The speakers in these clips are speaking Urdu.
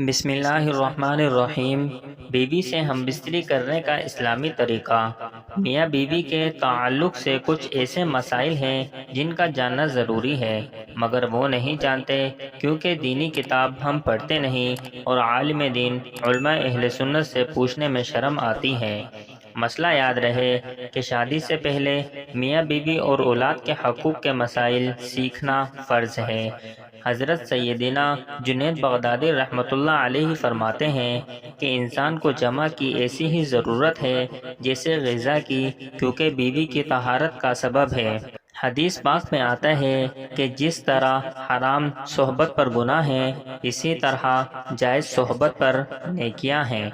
بسم اللہ الرحمن الرحیم۔ بیوی سے ہم بستری کرنے کا اسلامی طریقہ۔ میاں بیوی کے تعلق سے کچھ ایسے مسائل ہیں جن کا جاننا ضروری ہے، مگر وہ نہیں جانتے کیونکہ دینی کتاب ہم پڑھتے نہیں اور عالم دین علماء اہل سنت سے پوچھنے میں شرم آتی ہے۔ مسئلہ یاد رہے کہ شادی سے پہلے میاں بیوی اور اولاد کے حقوق کے مسائل سیکھنا فرض ہے۔ حضرت سیدنا جنید بغدادی رحمۃ اللہ علیہ فرماتے ہیں کہ انسان کو جمع کی ایسی ہی ضرورت ہے جیسے غذا کی، کیونکہ بیوی کی طہارت کا سبب ہے۔ حدیث پاک میں آتا ہے کہ جس طرح حرام صحبت پر گناہ ہے، اسی طرح جائز صحبت پر نیکیاں ہیں۔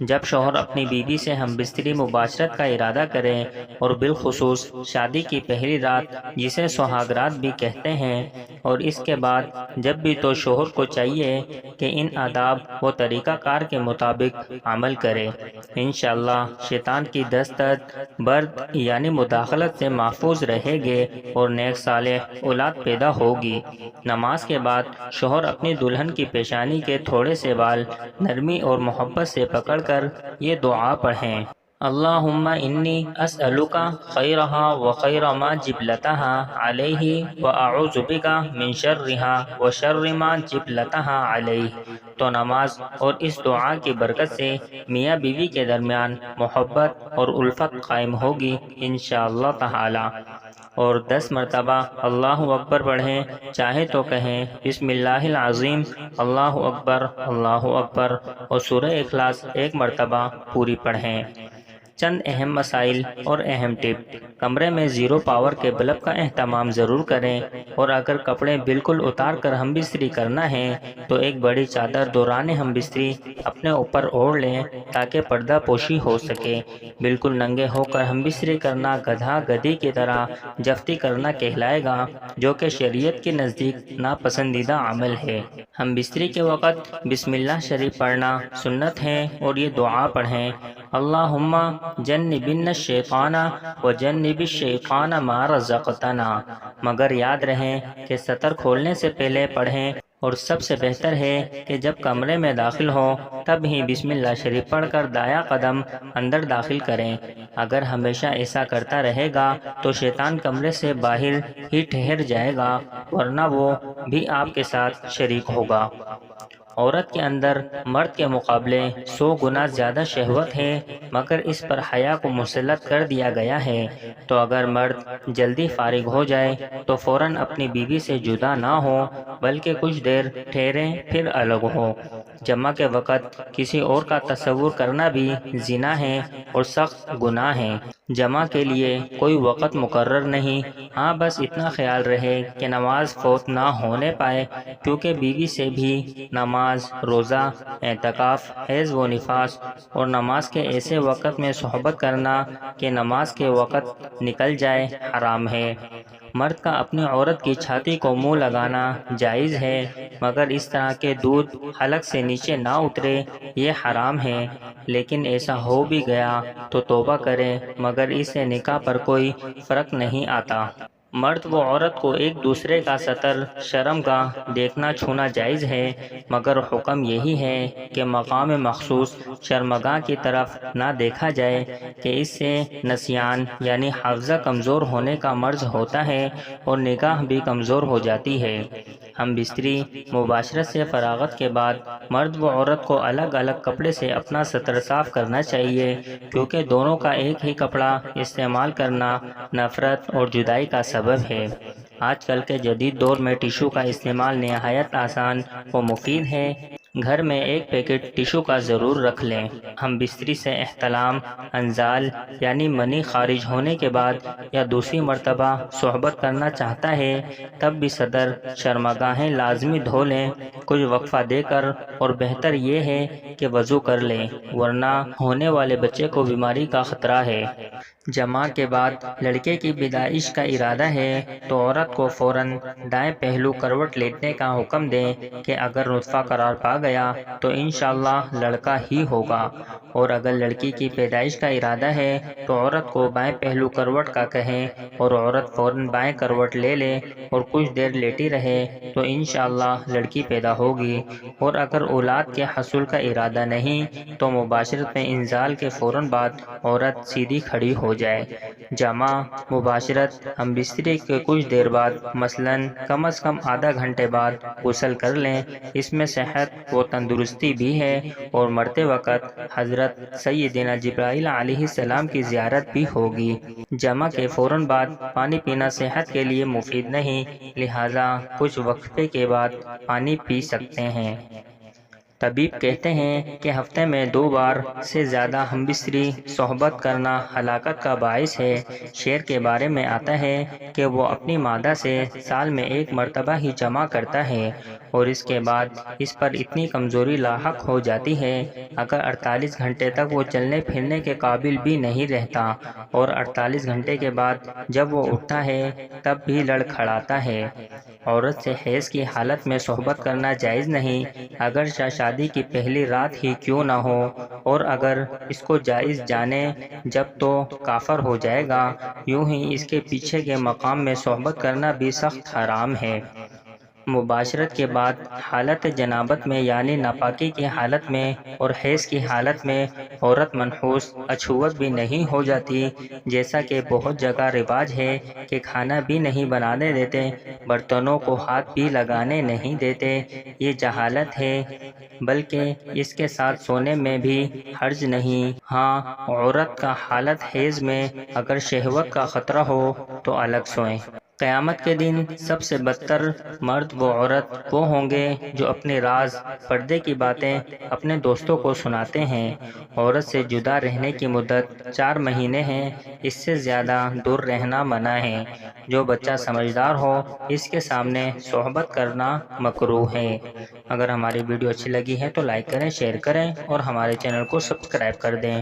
جب شوہر اپنی بیوی سے ہم بستری مباشرت کا ارادہ کریں، اور بالخصوص شادی کی پہلی رات جسے سہاگ رات بھی کہتے ہیں، اور اس کے بعد جب بھی، تو شوہر کو چاہیے کہ ان آداب و طریقہ کار کے مطابق عمل کرے۔ انشاءاللہ شیطان کی دستت برد یعنی مداخلت سے محفوظ رہے گے اور نیک صالح اولاد پیدا ہوگی۔ نماز کے بعد شوہر اپنی دلہن کی پیشانی کے تھوڑے سے بال نرمی اور محبت سے پکڑ کر یہ دعا پڑھیں: اللہم انی اسألک خیرہا وخیر ما جبلتہا علیہ واعوذ بک من شرہا وشر ما جبلتہا علیہ۔ تو نماز اور اس دعا کی برکت سے میاں بیوی کے درمیان محبت اور الفت قائم ہوگی انشاءاللہ تعالی۔ اور 10 مرتبہ اللہ اکبر پڑھیں، چاہے تو کہیں بسم اللہ العظیم، اللہ اکبر اللہ اکبر، اور سورہ اخلاص 1 مرتبہ پوری پڑھیں۔ چند اہم مسائل اور اہم ٹپ: کمرے میں 0 پاور کے بلب کا اہتمام ضرور کریں، اور اگر کپڑے بالکل اتار کر ہم بستری کرنا ہے تو ایک بڑی چادر دوران ہم بستری اپنے اوپر اوڑھ لیں تاکہ پردہ پوشی ہو سکے۔ بالکل ننگے ہو کر ہم بستری کرنا گدھا گدھی کی طرح جفتی کرنا کہلائے گا، جو کہ شریعت کے نزدیک ناپسندیدہ عمل ہے۔ ہم بستری کے وقت بسم اللہ شریف پڑھنا سنت ہے، اور یہ دعا پڑھیں: اللہم جنبنا الشیطان وجنب الشیطان ما رزقتنا۔ مگر یاد رہے کہ سطر کھولنے سے پہلے پڑھیں، اور سب سے بہتر ہے کہ جب کمرے میں داخل ہوں تب ہی بسم اللہ شریف پڑھ کر دایاں قدم اندر داخل کریں۔ اگر ہمیشہ ایسا کرتا رہے گا تو شیطان کمرے سے باہر ہی ٹھہر جائے گا، ورنہ وہ بھی آپ کے ساتھ شریک ہوگا۔ عورت کے اندر مرد کے مقابلے 100 گنا زیادہ شہوت ہے، مگر اس پر حیا کو مسلط کر دیا گیا ہے۔ تو اگر مرد جلدی فارغ ہو جائے تو فوراً اپنی بیوی سے جدا نہ ہو، بلکہ کچھ دیر ٹھہریں پھر الگ ہو۔ جمعہ کے وقت کسی اور کا تصور کرنا بھی زنا ہے اور سخت گناہ ہے۔ جمعہ کے لیے کوئی وقت مقرر نہیں، ہاں بس اتنا خیال رہے کہ نماز فوت نہ ہونے پائے، کیونکہ بیوی سے بھی نماز، روزہ، اعتکاف، حیض و نفاس اور نماز کے ایسے وقت میں صحبت کرنا کہ نماز کے وقت نکل جائے حرام ہے۔ مرد کا اپنی عورت کی چھاتی کو منہ لگانا جائز ہے، مگر اس طرح کے دودھ حلق سے نیچے نہ اترے، یہ حرام ہے۔ لیکن ایسا ہو بھی گیا تو توبہ کریں، مگر اس سے نکاح پر کوئی فرق نہیں آتا۔ مرد و عورت کو ایک دوسرے کا سطر شرمگاہ دیکھنا چھونا جائز ہے، مگر حکم یہی ہے کہ مقام مخصوص شرمگاہ کی طرف نہ دیکھا جائے کہ اس سے نسیان یعنی حافظہ کمزور ہونے کا مرض ہوتا ہے اور نگاہ بھی کمزور ہو جاتی ہے۔ ہم بستری مباشرت سے فراغت کے بعد مرد و عورت کو الگ الگ کپڑے سے اپنا سطر صاف کرنا چاہیے، کیونکہ دونوں کا ایک ہی کپڑا استعمال کرنا نفرت اور جدائی کا سبب ہے۔ آج کل کے جدید دور میں ٹیشو کا استعمال نہایت آسان و مفید ہے۔ گھر میں ایک پیکٹ ٹیشو کا ضرور رکھ لیں۔ ہم بستری سے احتلام، انزال یعنی منی خارج ہونے کے بعد یا دوسری مرتبہ صحبت کرنا چاہتا ہے، تب بھی صدر شرمگاہیں لازمی دھو لیں کچھ وقفہ دے کر، اور بہتر یہ ہے کہ وضو کر لیں، ورنہ ہونے والے بچے کو بیماری کا خطرہ ہے۔ جمعہ کے بعد لڑکے کی پیدائش کا ارادہ ہے تو عورت کو فوراً دائیں پہلو کروٹ لیٹنے کا حکم دیں کہ اگر نطفہ قرار پا گیا تو انشاءاللہ لڑکا ہی ہوگا۔ اور اگر لڑکی کی پیدائش کا ارادہ ہے تو عورت کو بائیں پہلو کروٹ کا کہیں اور عورت فوراً بائیں کروٹ لے لے اور کچھ دیر لیٹی رہے تو انشاءاللہ لڑکی پیدا ہوگی، اور اگر اولاد کے حصول کا ارادہ نہیں تو مباشرت میں انزال کے فوراً بعد عورت سیدھی کھڑی ہو جائے۔ جمع مباشرت ہم بستری کے کچھ دیر بعد مثلاً کم از کم آدھا گھنٹے بعد غسل کر لیں، اس میں صحت و تندرستی بھی ہے، اور مرتے وقت حضرت سیدنا جبرائیل علیہ السلام کی زیارت بھی ہوگی۔ جمع کے فوراً بعد پانی پینا صحت کے لیے مفید نہیں، لہذا کچھ وقفے کے بعد پانی پی سکتے ہیں۔ طبیب کہتے ہیں کہ ہفتے میں 2 بار سے زیادہ ہم بستری صحبت کرنا ہلاکت کا باعث ہے۔ شیر کے بارے میں آتا ہے کہ وہ اپنی مادہ سے سال میں 1 مرتبہ ہی جمع کرتا ہے، اور اس کے بعد اس پر اتنی کمزوری لاحق ہو جاتی ہے اگر 48 گھنٹے تک وہ چلنے پھرنے کے قابل بھی نہیں رہتا، اور 48 گھنٹے کے بعد جب وہ اٹھتا ہے تب بھی لڑکھڑاتا ہے۔ عورت سے حیض کی حالت میں صحبت کرنا جائز نہیں، اگرچہ شادی کی پہلی رات ہی کیوں نہ ہو، اور اگر اس کو جائز جانے جب تو کافر ہو جائے گا۔ یوں ہی اس کے پیچھے کے مقام میں صحبت کرنا بھی سخت حرام ہے۔ مباشرت کے بعد حالت جنابت میں یعنی ناپاکی کی حالت میں اور حیض کی حالت میں عورت منحوس اچھوت بھی نہیں ہو جاتی، جیسا کہ بہت جگہ رواج ہے کہ کھانا بھی نہیں بنانے دیتے، برتنوں کو ہاتھ بھی لگانے نہیں دیتے۔ یہ جہالت ہے، بلکہ اس کے ساتھ سونے میں بھی حرج نہیں۔ ہاں، عورت کا حالت حیض میں اگر شہوت کا خطرہ ہو تو الگ سوئیں۔ قیامت کے دن سب سے بدتر مرد و عورت وہ ہوں گے جو اپنے راز پردے کی باتیں اپنے دوستوں کو سناتے ہیں۔ عورت سے جدا رہنے کی مدت 4 مہینے ہے، اس سے زیادہ دور رہنا منع ہے۔ جو بچہ سمجھدار ہو اس کے سامنے صحبت کرنا مکروہ ہے۔ اگر ہماری ویڈیو اچھی لگی ہے تو لائک کریں، شیئر کریں اور ہمارے چینل کو سبسکرائب کر دیں۔